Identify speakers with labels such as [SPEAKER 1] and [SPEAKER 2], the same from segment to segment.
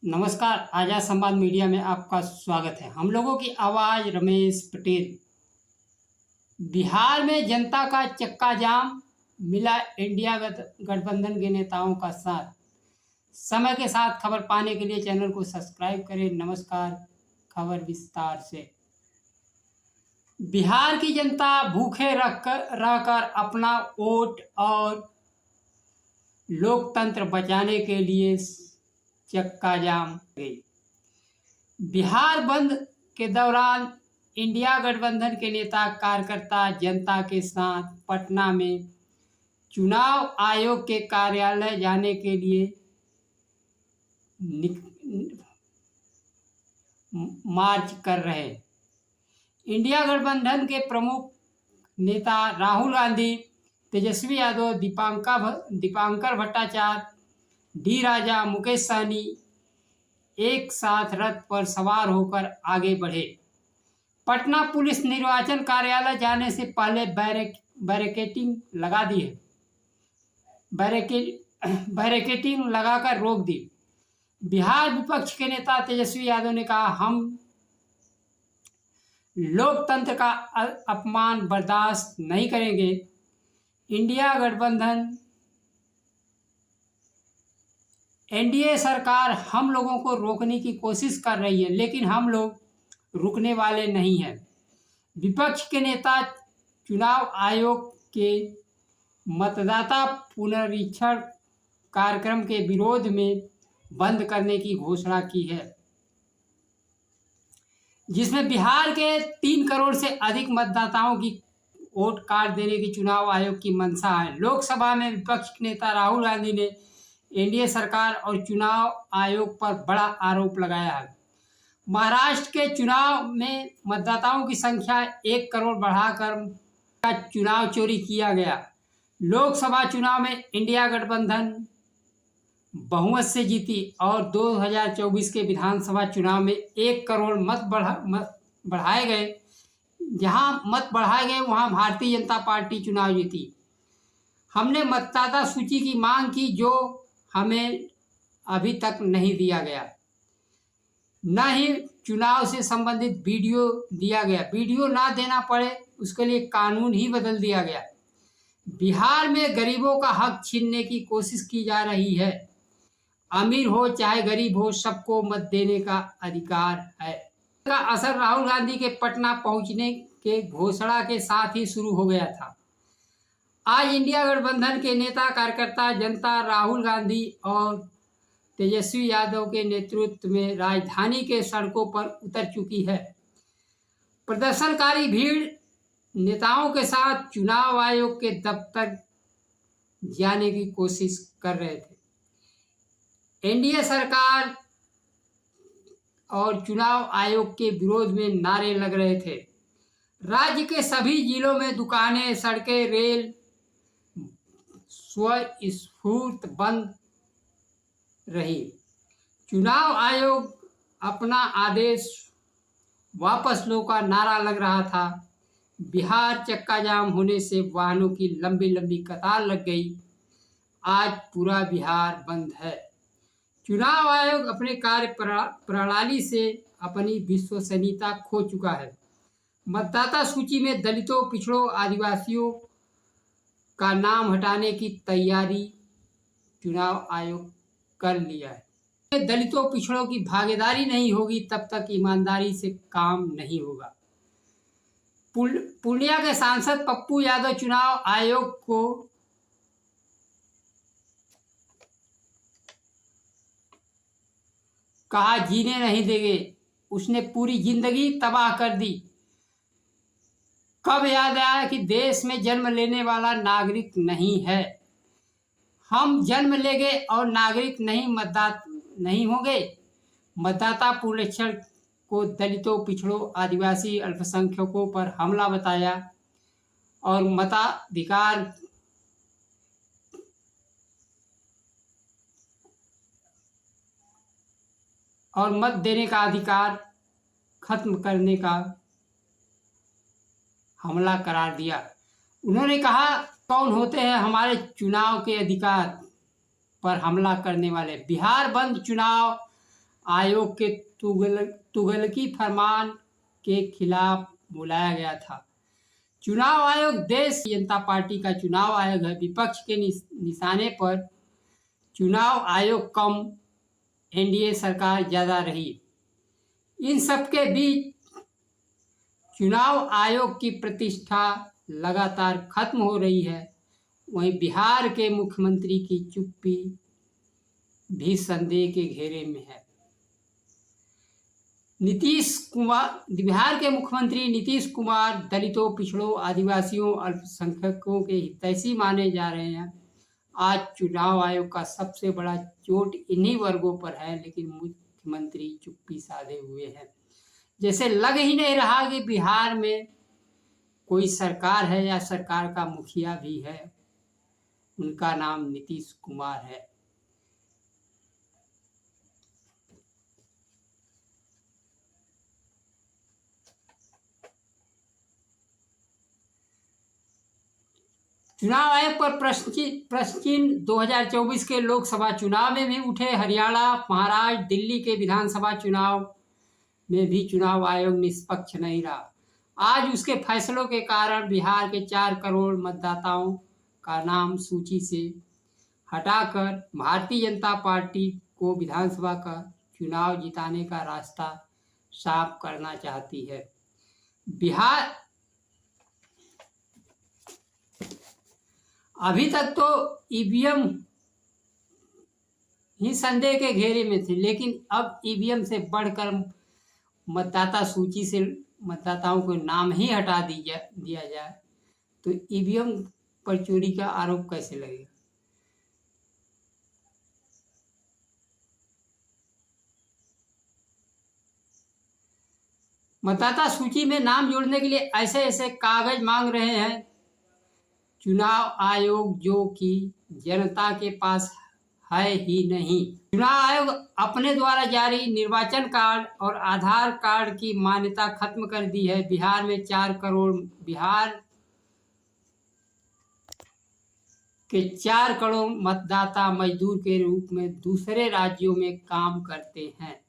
[SPEAKER 1] नमस्कार, आजाद संवाद मीडिया में आपका स्वागत है। हम लोगों की आवाज़ रमेश पटेल। बिहार में जनता का चक्का जाम, मिला इंडिया गठबंधन के नेताओं का साथ। समय के साथ खबर पाने के लिए चैनल को सब्सक्राइब करें। नमस्कार, खबर विस्तार से। बिहार की जनता भूखे रहकर अपना वोट और लोकतंत्र बचाने के लिए चक्का जाम गई। बिहार बंद के दौरान इंडिया गठबंधन के नेता कार्यकर्ता जनता के साथ पटना में चुनाव आयोग के कार्यालय जाने के लिए मार्च कर रहे। इंडिया गठबंधन के प्रमुख नेता राहुल गांधी, तेजस्वी यादव, दीपांकर भट्टाचार्य, डी राजा, मुकेश सहनी एक साथ रथ पर सवार होकर आगे बढ़े। पटना पुलिस निर्वाचन कार्यालय जाने से पहले बैरिकेडिंग लगा दी है। बैरिकेडिंग लगाकर रोक दी। बिहार विपक्ष के नेता तेजस्वी यादव ने कहा, हम लोकतंत्र का अपमान बर्दाश्त नहीं करेंगे। इंडिया गठबंधन एनडीए सरकार हम लोगों को रोकने की कोशिश कर रही है, लेकिन हम लोग रुकने वाले नहीं हैं। विपक्ष के नेता चुनाव आयोग के मतदाता पुनरीक्षण कार्यक्रम के विरोध में बंद करने की घोषणा की है, जिसमें बिहार के 3 करोड़ से अधिक मतदाताओं की वोट काट देने की चुनाव आयोग की मंशा है। लोकसभा में विपक्ष के नेता राहुल गांधी ने एनडीए सरकार और चुनाव आयोग पर बड़ा आरोप लगाया है। महाराष्ट्र के चुनाव में मतदाताओं की संख्या 1 करोड़ बढ़ाकर चुनाव चोरी किया गया। लोकसभा चुनाव में इंडिया गठबंधन बहुमत से जीती और 2024 के विधानसभा चुनाव में 1 करोड़ मत बढ़ाए गए। जहां मत बढ़ाए गए वहां भारतीय जनता पार्टी चुनाव जीती। हमने मतदाता सूची की मांग की, जो हमें अभी तक नहीं दिया गया। न ही चुनाव से संबंधित वीडियो दिया गया। वीडियो ना देना पड़े उसके लिए कानून ही बदल दिया गया। बिहार में गरीबों का हक छीनने की कोशिश की जा रही है। अमीर हो चाहे गरीब हो, सबको मत देने का अधिकार है। का असर राहुल गांधी के पटना पहुंचने के घोषणा के साथ ही शुरू हो गया था। आज इंडिया गठबंधन के नेता कार्यकर्ता जनता राहुल गांधी और तेजस्वी यादव के नेतृत्व में राजधानी के सड़कों पर उतर चुकी है। प्रदर्शनकारी भीड़ नेताओं के साथ चुनाव आयोग के दफ्तर जाने की कोशिश कर रहे थे। एनडीए सरकार और चुनाव आयोग के विरोध में नारे लग रहे थे। राज्य के सभी जिलों में दुकानें, सड़कें, रेल स्वस्फूर्त बंद रही। चुनाव आयोग अपना आदेश वापस लो का नारा लग रहा था। बिहार चक्का जाम होने से वाहनों की लंबी लंबी कतार लग गई। आज पूरा बिहार बंद है। चुनाव आयोग अपने कार्य प्रणाली से अपनी विश्वसनीयता खो चुका है। मतदाता सूची में दलितों, पिछड़ों, आदिवासियों का नाम हटाने की तैयारी चुनाव आयोग कर लिया है। दलितों, पिछड़ों की भागीदारी नहीं होगी तब तक ईमानदारी से काम नहीं होगा। पूर्णिया के सांसद पप्पू यादव चुनाव आयोग को कहा जीने नहीं देंगे। उसने पूरी जिंदगी तबाह कर दी। कब याद आया कि देश में जन्म लेने वाला नागरिक नहीं है। हम जन्म लेंगे और नागरिक नहीं होंगे। मतदाता पुनरीक्षण को दलितों, पिछड़ों, आदिवासी, अल्पसंख्यकों पर हमला बताया और मताधिकार और मत देने का अधिकार खत्म करने का हमला करार दिया। उन्होंने कहा, कौन होते हैं हमारे चुनाव के अधिकार पर हमला करने वाले। बिहार बंद चुनाव आयोग के तुगलकी फरमान के खिलाफ बुलाया गया था। चुनाव आयोग देश जनता पार्टी का चुनाव आयोग है। विपक्ष के निशाने पर चुनाव आयोग कम, एनडीए सरकार ज़्यादा रही। इन सबके बीच चुनाव आयोग की प्रतिष्ठा लगातार खत्म हो रही है। वहीं बिहार के मुख्यमंत्री की चुप्पी भी संदेह के घेरे में है। बिहार के मुख्यमंत्री नीतीश कुमार दलितों, पिछड़ों, आदिवासियों, अल्पसंख्यकों के हितैषी माने जा रहे हैं। आज चुनाव आयोग का सबसे बड़ा चोट इन्हीं वर्गों पर है, लेकिन मुख्यमंत्री चुप्पी साधे हुए हैं। जैसे लग ही नहीं रहा कि बिहार में कोई सरकार है या सरकार का मुखिया भी है। उनका नाम नीतीश कुमार है। चुनाव आयोग पर प्रश्न चिन्ह 2024 के लोकसभा चुनाव में भी उठे। हरियाणा, महाराष्ट्र, दिल्ली के विधानसभा चुनाव में भी चुनाव आयोग निष्पक्ष नहीं रहा। आज उसके फैसलों के कारण बिहार के 4 करोड़ मतदाताओं का नाम सूची से हटाकर भारतीय जनता पार्टी को विधानसभा का चुनाव जिताने का रास्ता साफ करना चाहती है। बिहार अभी तक तो ईवीएम ही संदेह के घेरे में थे, लेकिन अब ईवीएम से बढ़कर मतदाता सूची से मतदाताओं को नाम ही हटा दिया जाए तो ईवीएम पर चोरी का आरोप कैसे लगेगा। मतदाता सूची में नाम जोड़ने के लिए ऐसे ऐसे कागज मांग रहे हैं चुनाव आयोग, जो कि जनता के पास है ही नहीं। चुनाव आयोग अपने द्वारा जारी निर्वाचन कार्ड और आधार कार्ड की मान्यता खत्म कर दी है। बिहार में 4 करोड़ बिहार के 4 करोड़ मतदाता मजदूर के रूप में दूसरे राज्यों में काम करते हैं।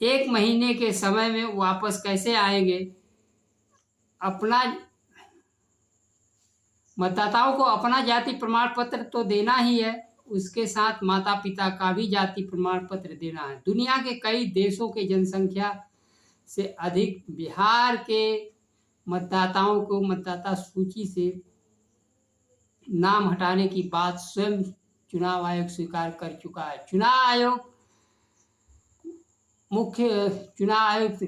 [SPEAKER 1] 1 महीने के समय में वापस कैसे आएंगे? अपना मतदाताओं को अपना जाति प्रमाण पत्र तो देना ही है, उसके साथ माता पिता का भी जाति प्रमाण पत्र देना है। दुनिया के कई देशों के जनसंख्या से अधिक बिहार के मतदाताओं को मतदाता सूची से नाम हटाने की बात स्वयं चुनाव आयोग स्वीकार कर चुका है। मुख्य चुनाव आयुक्त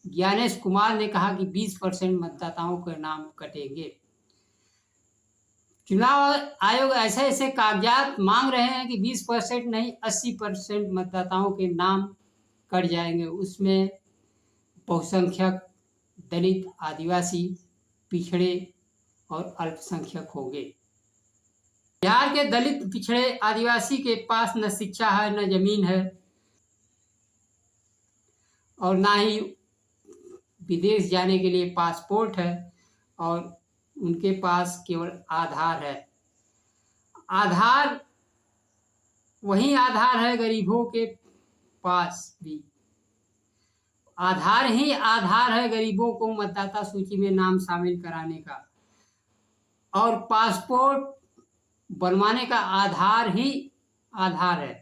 [SPEAKER 1] ज्ञानेश कुमार ने कहा कि 20% मतदाताओं के नाम कटेंगे। चुनाव आयोग ऐसे कागजात मांग रहे हैं कि 20% नहीं 80% मतदाताओं के नाम कट जाएंगे। उसमें बहुसंख्यक, दलित, आदिवासी, पिछड़े और अल्पसंख्यक होंगे। बिहार के दलित, पिछड़े, आदिवासी के पास न शिक्षा है, न जमीन है और ना ही विदेश जाने के लिए पासपोर्ट है, और उनके पास केवल आधार है। आधार वही आधार है गरीबों के पास भी। आधार ही आधार है गरीबों को मतदाता सूची में नाम शामिल कराने का, और पासपोर्ट बनवाने का आधार ही आधार है।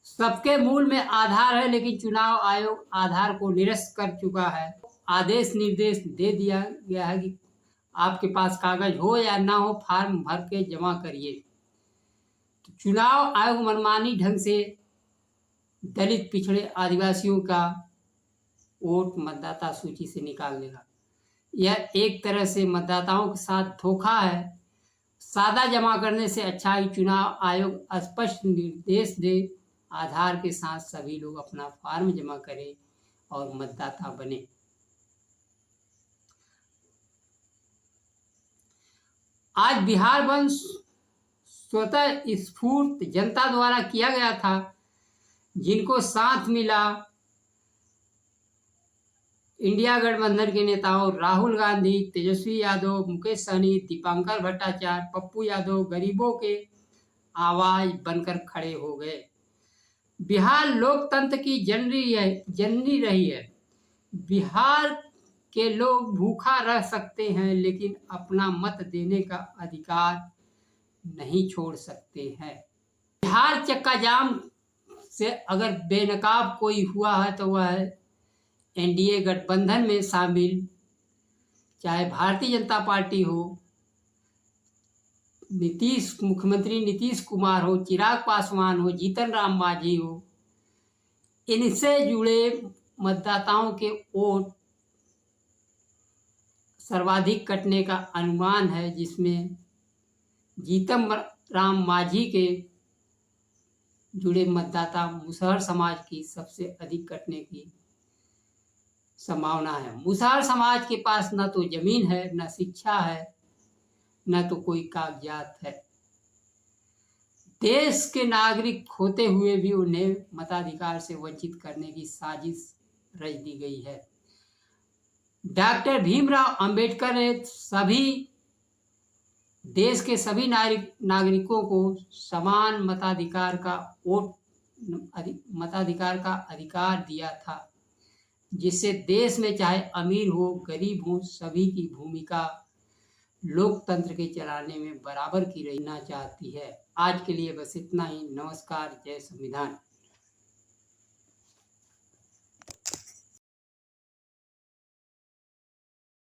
[SPEAKER 1] सबके मूल में आधार है, लेकिन चुनाव आयोग आधार को निरस्त कर चुका है। आदेश निर्देश दे दिया गया है कि आपके पास कागज हो या ना हो, फार्म भर के जमा करिए। तो चुनाव आयोग मनमानी ढंग से दलित, पिछड़े, आदिवासियों का वोट मतदाता सूची से निकाल देगा। यह एक तरह से मतदाताओं के साथ धोखा है। सादा जमा करने से अच्छा है चुनाव आयोग स्पष्ट निर्देश दे, आधार के साथ सभी लोग अपना फॉर्म जमा करें और मतदाता बने। आज बिहार बंद स्वतः स्फूर्त जनता द्वारा किया गया था, जिनको साथ मिला इंडिया गठबंधन के नेताओं राहुल गांधी, तेजस्वी यादव, मुकेश सहनी, दीपांकर भट्टाचार्य, पप्पू यादव गरीबों के आवाज बनकर खड़े हो गए। बिहार लोकतंत्र की जननी रही है। बिहार के लोग भूखा रह सकते हैं, लेकिन अपना मत देने का अधिकार नहीं छोड़ सकते हैं। बिहार चक्का जाम से अगर बेनकाब कोई हुआ है तो वह है एनडीए गठबंधन में शामिल, चाहे भारतीय जनता पार्टी हो, मुख्यमंत्री नीतीश कुमार हो, चिराग पासवान हो, जीतन राम मांझी हो, इनसे जुड़े मतदाताओं के वोट सर्वाधिक कटने का अनुमान है, जिसमें जीतन राम मांझी के जुड़े मतदाता मुसहर समाज की सबसे अधिक कटने की संभावना है। मुसहर समाज के पास न तो जमीन है, न शिक्षा है, न तो कोई कागजात है। देश के नागरिक होते हुए भी उन्हें मताधिकार से वंचित करने की साजिश रच दी गई है। डॉक्टर भीमराव अंबेडकर ने देश के सभी नागरिकों को समान मताधिकार का अधिकार दिया था, जिससे देश में चाहे अमीर हो, गरीब हो, सभी की भूमिका लोकतंत्र के चलाने में बराबर की रहना चाहती है। आज के लिए बस इतना ही। नमस्कार। जय संविधान।